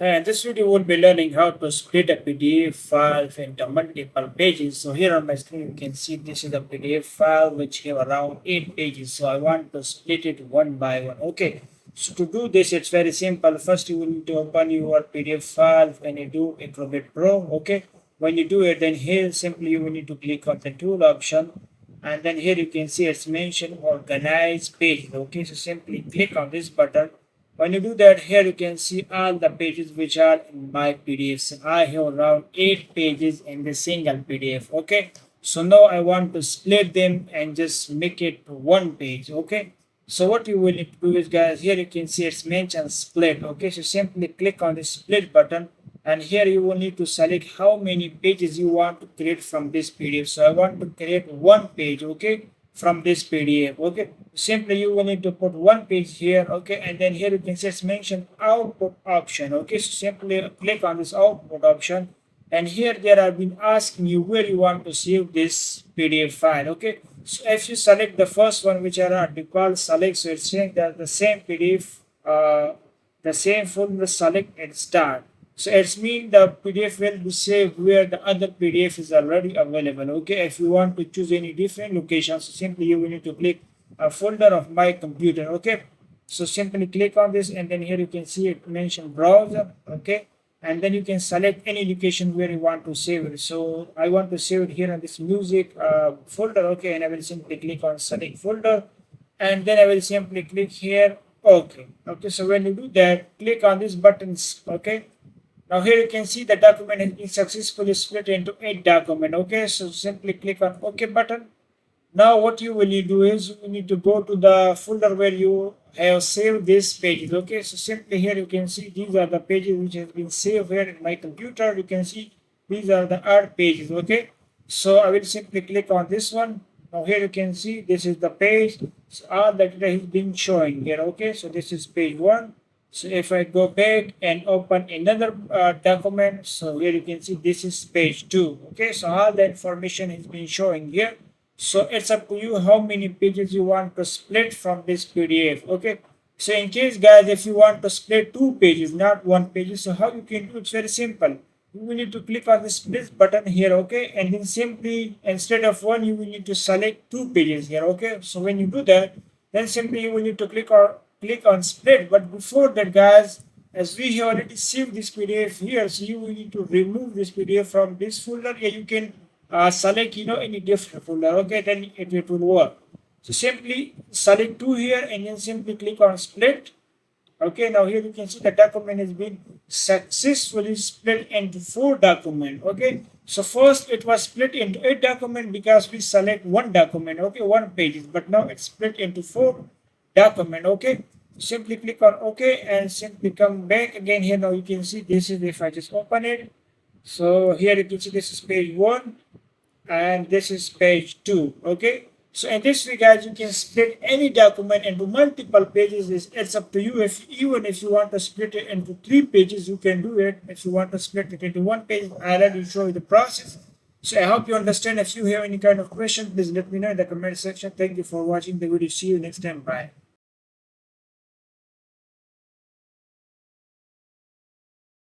And this video will be learning how to split a PDF file into multiple pages. So here on my screen you can see this is a PDF file which have around 8 pages. So I want to split it one by one. Okay. So to do this it's very simple. First you will need to open your PDF file when you do Acrobat Pro. Okay. When you do it, then here simply you will need to click on the tool option, and then here you can see it's mentioned organize pages. Okay, so simply click on this button. When you do that, here you can see all the pages which are in my PDFs. I have around 8 pages in the single PDF. Okay, so now I want to split them and just make it one page. Okay, so what you will need to do is, guys, here you can see it's mentioned split. Okay, so simply click on the split button, and here you will need to select how many pages you want to create from this PDF. So I want to create one page. Okay, from this PDF. Okay, simply you will need to put one page here. Okay, and then here you can just mention output option. Okay, so simply click on this output option, and here there have been asking you where you want to save this PDF file. Okay, so if you select the first one, which are default select, so it's saying that the same PDF, the same folder select and start. So it's mean the PDF will be saved where the other PDF is already available. Okay, if you want to choose any different location, so simply you will need to click a folder of my computer. Okay, so simply click on this, and then here you can see it mentioned browser. Okay, and then you can select any location where you want to save it. So I want to save it here in this music folder. Okay, and I will simply click on select folder, and then I will simply click here. Okay, so when you do that, click on these buttons. Okay, now here you can see the document has been successfully split into 8 documents. Okay, so simply click on OK button. Now what you will need to do is you need to go to the folder where you have saved these pages. Okay, so simply here you can see these are the pages which has been saved here in my computer. You can see these are the art pages. Okay, so I will simply click on this one. Now here you can see this is the page. So all the data has been showing here. Okay, so this is page 1. So if I go back and open another document, so here you can see this is page 2. Okay, so all the information has been showing here. So it's up to you how many pages you want to split from this PDF. Okay, so in case, guys, if you want to split 2 pages, not 1 page, so how you can do it's very simple. You will need to click on the split button here. Okay, and then simply instead of 1 you will need to select 2 pages here. Okay, so when you do that, then simply you will need to click on split. But before that, guys, as we have already saved this PDF here, so you will need to remove this PDF from this folder. Yeah, you can select any different folder. Okay, then it will work. So simply select 2 here, and then simply click on split. Okay, now here you can see the document has been successfully split into 4 documents. Okay, so first it was split into 8 documents because we select one document. Okay, 1 page, but now it's split into 4 document. Okay, simply click on OK and simply come back again. Here now you can see this is, if I just open it, so here you can see this is page 1 and this is page 2. Okay, so in this way, guys, you can split any document into multiple pages. It's up to you. Even if you want to split it into 3 pages, you can do it. If you want to split it into 1 page, I already show you the process. So I hope you understand. If you have any kind of question, please let me know in the comment section. Thank you for watching the video. See you next time. Bye.